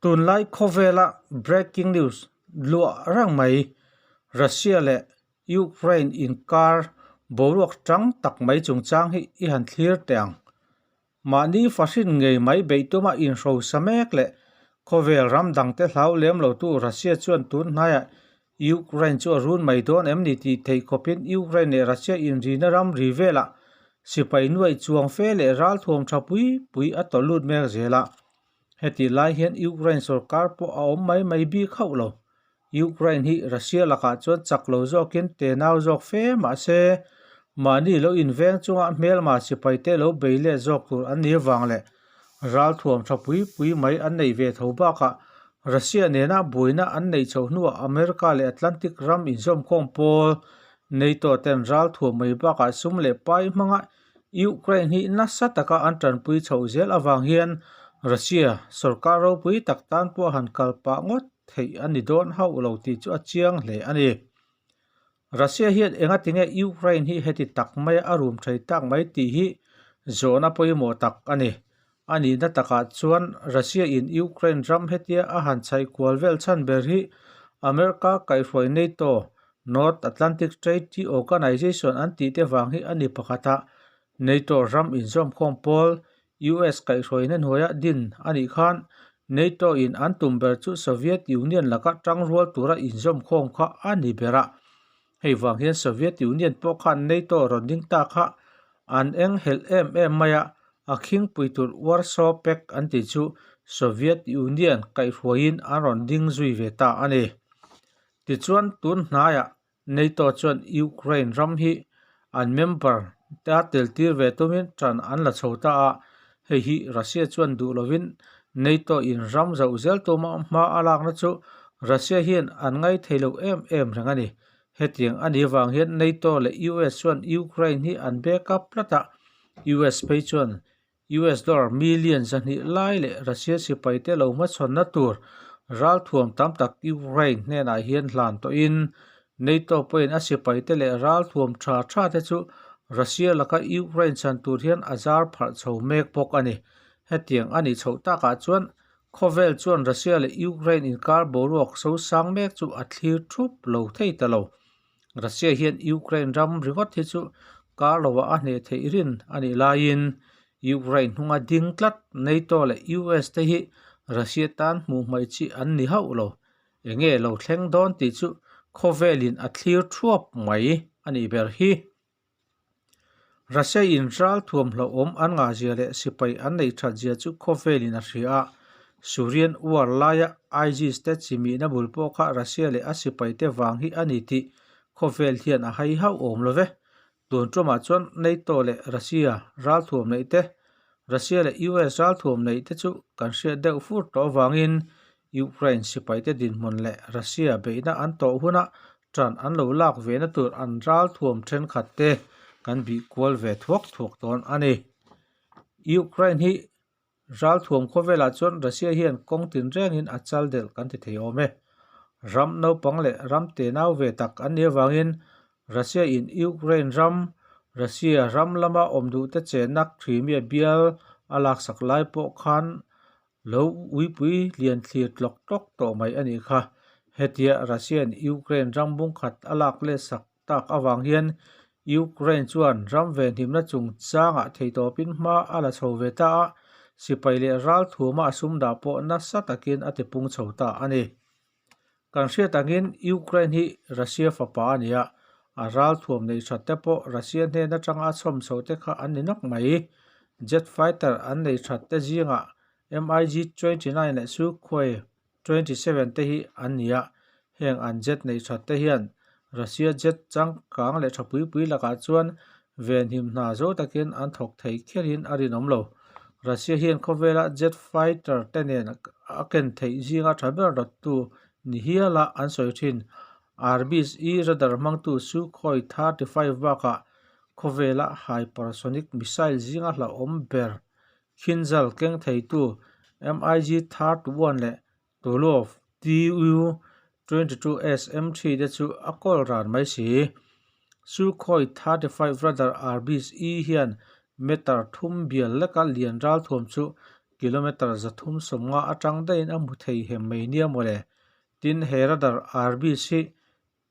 tunlai khovela breaking news lua rang mai Russia le Ukraine in car boruak tang tak mai chungchang hi I han thlir teng mani fashin ngei mai beituma in ro samek le khovel ram dang te hlau lem lo tu Russia chuan tun hnaya Ukraine chu run mai don emni ti thei khopin Ukraine le Russia in rina ram rivela sipai nuai chuang fe le ral thom thapui pui atolut mek zela heti lai hian Ukraine sarkar po a om mai bi khau lo Ukraine hi Russia laka chuan chaklo zokin te naw zok fe ma se mani lo inveng chunga mel ma sipai te lo beile zok tur an ni wang le ral thuam thapui pui mai an nei ve thoba ka Russia nena buina an nei chawhnua America le Atlantic ram in zom khom pol NATO ten ral thuam mai ba ka sum le pai manga Ukraine hi nasa taka an tran pui chho zel awang hian Russia sarkaro pui taktan po han kalpa ngot thei ani don hau lo ti chu achiang hle ani Russia hian enga tinge Ukraine hi heti takmai arum thei tak mai ti hi zona poimo tak ani na taka chuan Russia in Ukraine ram hetia a han chai kwalvel chan ber hi America kai roi NATO North Atlantic Treaty Organization an ti te wang hi ani pakhata NATO ram in zom khom pol US kai roi nen hoya din ani khan NATO in an tumber chu Soviet Union laka tang rual tura in zom khom kha ani bera hei wang hian Soviet Union po khan NATO ronding ta kha an eng hel em maya akhing puitur Warsaw Pact an ti chu Soviet Union kai ruin an ronding zui ve ta ani ti chuan tun hnaya NATO chuan Ukraine ram hi an member ta tel tir ve tumin tran an la chhota a hei hi Russia chuan du lovin NATO in ram zau zel tuma ma alak na chu Russia hian an ngai theilo em rangani hetiang ani wang hian NATO le US chuan Ukraine hi an backup plata US pei chuan US dollar millions ani lai le Russia sipai te lo ma chon na tur ral thuam tam tak Ukraine ne na hian hlan to in NATO point a sipai te le ral thuam tha te chu Russia laka Ukraine chan tur hian azar phar chho mek pok ani hetiang ani chhota ka chuan khovel chuan Russia le Ukraine in kar boruak so sang mek chu a thlir thup lo thei ta lo Russia hian Ukraine ram riwat hi chu kar lowa a hne thei rin ani lain Ukraine hunga dingtlat NATO le US te hi Russia tan mu mai chi an ni hau lo enge lo thleng don ti chu khovelin a thlir thuap mai ani ber hi Russia in ral thuam hlo om an nga zia le sipai an nei that zia chu khovelin a hria Syrian war laya IG state chimi na bulpo kha Russia le a sipai te wang hi ani ti khovel hian a hai hau om lo ve tun tuma chuan NATO le Russia ral thuam nei te Russia le US ral thuam nei te chu kan hria deuh fur to wangin Ukraine sipai te din mon le Russia beina an to huna tran an lo lak ve na tur an ral thuam then khat te kan bi kwal ve thuak ton ani Ukraine hi ral thuam khovela chuan Russia hian kongtin rengin a chal del kan ti thei ome ram no pangle ram te naw ve tak an ne wangin Russia in Ukraine ram Russia ram lama omdu te chenak thrimia bial alak saklai po khan lo uipui lian thlir tlok tok to mai ani kha hetia Russia in Ukraine ram bung khat alak le sak tak awang hian Ukraine chuan ram ve himna chung changa theito pin ma ala chho ve ta sipai le ral thuma sum da po na satakin ate pung chhota ani kan hria tangin Ukraine hi Russia fapa ania a ral thuam nei thatte po Russia ne na tanga chom chote kha an ni nok mai jet fighter an nei thatte zinga MiG-29 le Sukhoi 27 te hi an nia heng an jet nei thatte hian Russia jet chang kang le thapui pui laka chuan ven him na zo takin an thok thei kherin arinom lo Russia hian khovela jet fighter tenen aken thei zinga thaber dot tu ni hiala an soithin RBSE radar mangtu Sukhoi 35 baka khovela hypersonic missile zinga hla omber Kinzhal keng thei tu MiG-31 le Tolov Tu-22S M3 de chu akol ran mai si Sukhoi 35 radar RBSE hian metar thum bial leka lian ral thum chu kilometer zathum somnga atang dain amu thei hem mai nia mole tin he radar RBC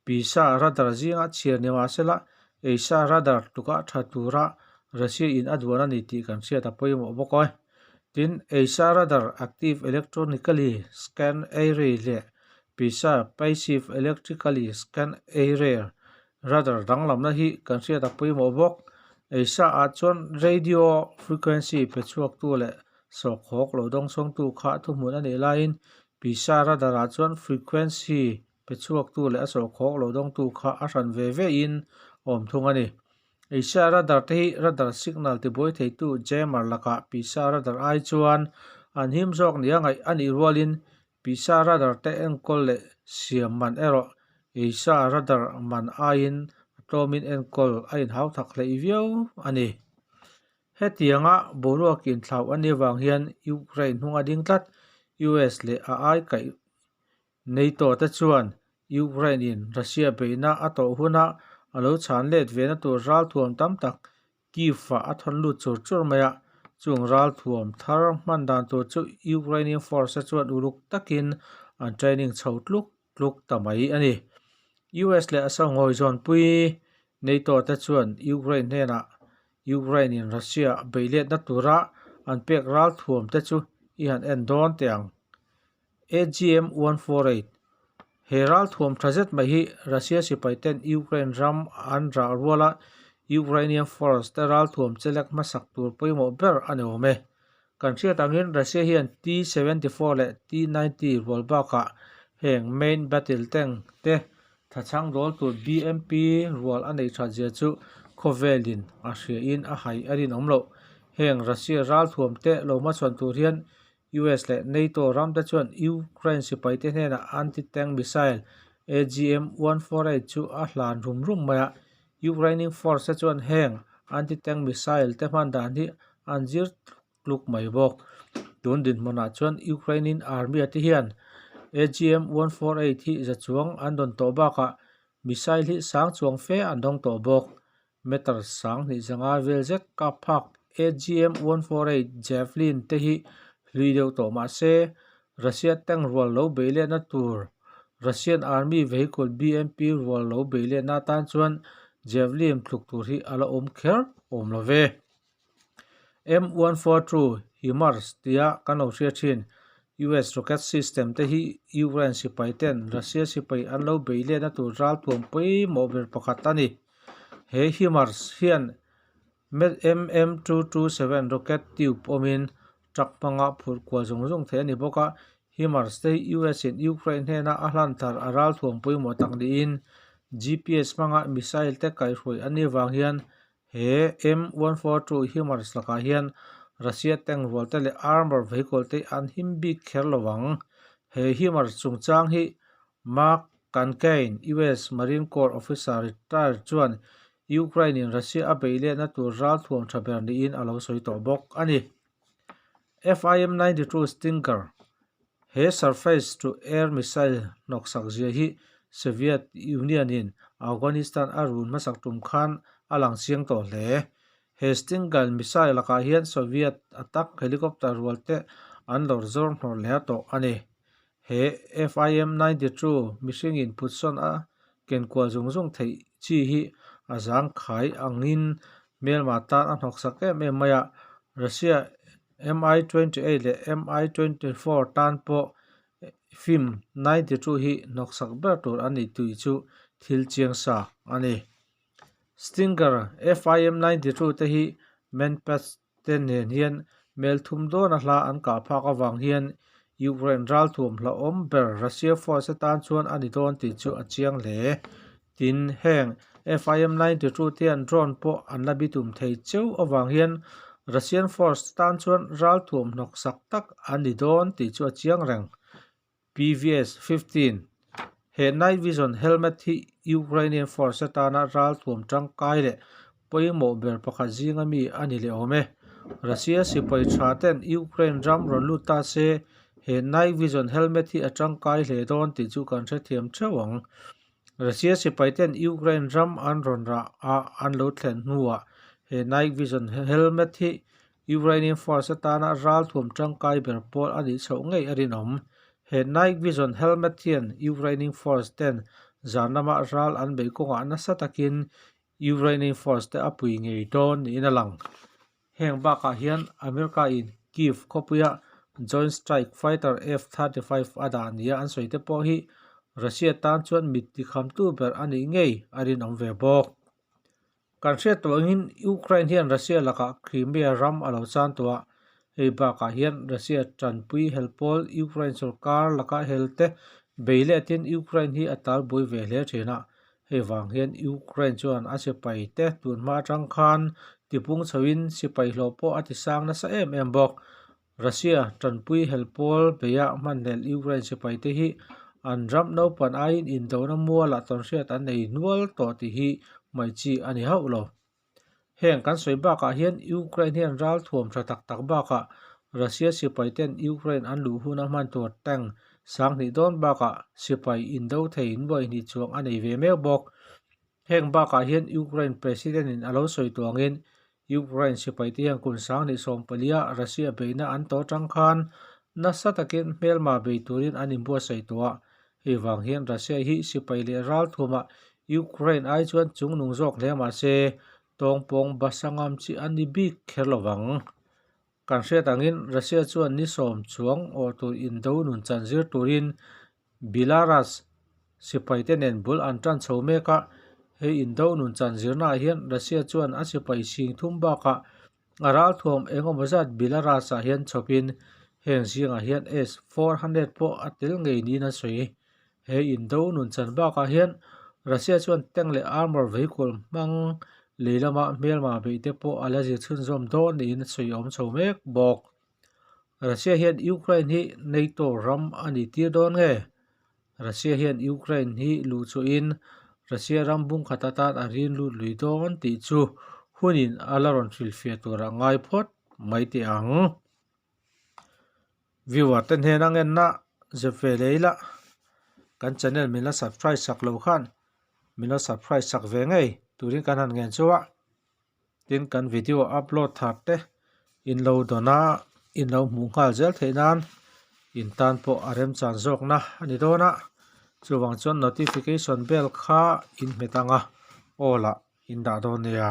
pisa radar zinga chiar ni masela eisa radar tuka thatura Russia in adwana ni ti kan sia ta poimo bokoi tin eisa radar active electronically scan area le pisa passive electrically scan area radar danglam na hi kan sia ta poimo bok eisa a chon radio frequency pechuak tu le sokhok lo dong song tu kha thu mun ani lain pisa radar a chon frequency pechuak tu le sokhok lo dong tu kha a ran ve in om thung ani eisa radar te radar signal te boi thei tu jammer laka pisa radar ai chuan an him jok nia ngai ani rualin pisa radar te enkol le siam man ero eisa radar man ain tomin enkol ain hau thak le viau ani hetianga boruak in thlau ani wang hian Ukraine hunga ding tlat US le a ai kai NATO ta chuan Ukraine in Russia beina ato huna alo chan let vena tur ral thuam tam tak kifa athon lu chur maya chung ral thuam thar man dan to chu Ukrainian force chuan uruk takin an training chhotluk tamai ani US le asa ngoi zon pui NATO ta chuan Ukraine hena Ukrainian Russia beilet na tura an pek ral thuam te chu i han endon tiang AGM 148 Heral thuam thazet mai hi Russia sipai ten Ukraine ram an ra ruala Ukrainian force te ral thuam chelek masak tur poimo ber ani ome kan sia tangin Russia hian T-74 le T-90 rolbaka heng main battle tank te thachang rol tur BMP rol anei thajia chu Kovelin a hria in a hai arin omlo heng Russia ral thuam te lo ma chon tur hian US le NATO ram ta chuan Ukraine sipai te hena anti-tank missile AGM-148 chu a hlan rum maya Ukrainian force chuan heng anti-tank missile te man dan hi anjir kluk mai bok tun din mona chuan Ukrainian army ati hian AGM-148 hi zachuang andon to baka missile hi sang chuang fe andong to bok meter sang ni zanga veljek ka phak AGM-148 Javelin te hi hlideu to ma se Russia tank rol lo beile na tur Russian army vehicle BMP rol lo beile na tan chuan Javelin thluk tur hi ala om kher om love M142 HIMARS tia kano ria thin US rocket system te hi Ukraine sipai ten Russia sipai an lo beile na tur ral tuam pui mober pakhat ani he HIMARS hian MM227 rocket tube omin trakpanga phur kwa zung the ani boka HIMARS te US in Ukraine hena ahlan thar aral thuam pui mo tak ni in GPS manga missile te kai hroi ani wang hian he M142 HIMARS laka hian Russia tank rol te le armor vehicle te an himbi kherlowang he HIMARS chungchang hi Mark Kankain US Marine Corps officer retired chuan Ukrainian Russia a beile na tur ral thuam thaber ni in alo soi to bok ani FIM-92 Stinger he surface to air missile noksak zia hi Soviet Union in Afghanistan arun masak tum khan alang siang to hle he Stinger missile laka hian Soviet attack helicopter rolte an lor zor hnor le to ani he FIM-92 missing in putson a ken kwa zung thei chi hi azang khai angin melma tan an hoksak em maya Russia Mi-28 le Mi-24 tan po FIM-92 hi noksak ber tur ani tui chu thil chiang sa ani Stinger FIM-92 te hi manpatch ten hian mel thum do na hla an ka phak awang hian Ukraine ral thuam hla om ber Russia force tan chuan ani don ti chu a chiang le tin heng FIM-92 te an drone po an la bitum thei cheu awang hian Russian force tan chuan ral thuam noksak tak ani don ti chu a chiang reng PVS-15 he night vision helmet hi Ukrainian force tana ral thuam tangkai le poimo ber pakhat zinga mi ani le ome Russia sipai thaten Ukraine ram ron luta se he night vision helmet hi atangkai hle don ti chu kan the thiam thewang Russia sipai ten Ukraine ram an ron ra a an lo thlen nuwa he night vision helmet hi Ukrainian force tana ral thum tangkai berpol ani chho ngei arinom he night vision helmet hian Ukrainian force ten zanama ral an beikonga nasatakin Ukrainian force te apui ngei don ni inalang heng baka hian America in Kiev khopuya Joint Strike Fighter F-35 ada ania an soite po hi Russia tan chuan mit ti kham tu ber ani ngei arinom ve bok kan hriat tuangin Ukraine hian Russia laka Crimea ram alo chan tua hei baka hian Russia tranpui helpol Ukraine sarkar laka helte beile tin Ukraine hi atal boi ve hle thina hei wang hian Ukraine chuan a sipai te tunma tang khan tipung chawin sipai hlopo ati sang na sa em bok Russia tranpui helpol beya manhel Ukraine sipai te hi an ram no pan ain in dona muala ton hriat an nei nual to ti hi mai chi ani haulo heng kan soi baka hian Ukraine hian ral thuam tha tak tak baka Russia sipai ten Ukraine an lu huna man tur tang sang ni don baka sipai in do thein boi ni chuang anei ve me bok heng baka hian Ukraine president in alo soi tuangin Ukraine sipai te yang kun sang ni som palia Russia beina an to tang khan nasatakin melma beiturin anin bua sei tua hei wang hian Russia hi sipai le ral thuma Ukraine ai chuan chung nung jok hle ma se tongpong basangam chi ani bik kherlowang kan hriat angin Russia chuan ni som chuang or tur in do nun chanzir turin Belarus sipai te nen bul an tran chho meka hei in do nun chanzir na hian Russia chuan a sipai sing thum baka aral thuam engomazat Belarus a hian chopin heng zinga hian S-400 po atil ngei ni na soi hei in do nun chan baka hian Russia chuan teng le armor vehicle mang leilama melma beite po alazi chhun zom don ni na soi om chho mek bok Russia hian Ukraine hi NATO ram ani tir don nge Russia hian Ukraine hi lu chu in Russia ram bung khatatan arin lu lui don ti chu hunin alaron thil fia tura ngai phot mai ti ang viewer ten he nangen na jefe leila kan channel mina subscribe sak lo khan mina subscribe sak ve ngei turin kan han ngen chuwa tin kan video upload thar te in lo dona in lo munghal zel theinan in tan po arem chan jok na ani dona chuwang chon notification bell kha in metanga ola in da don ya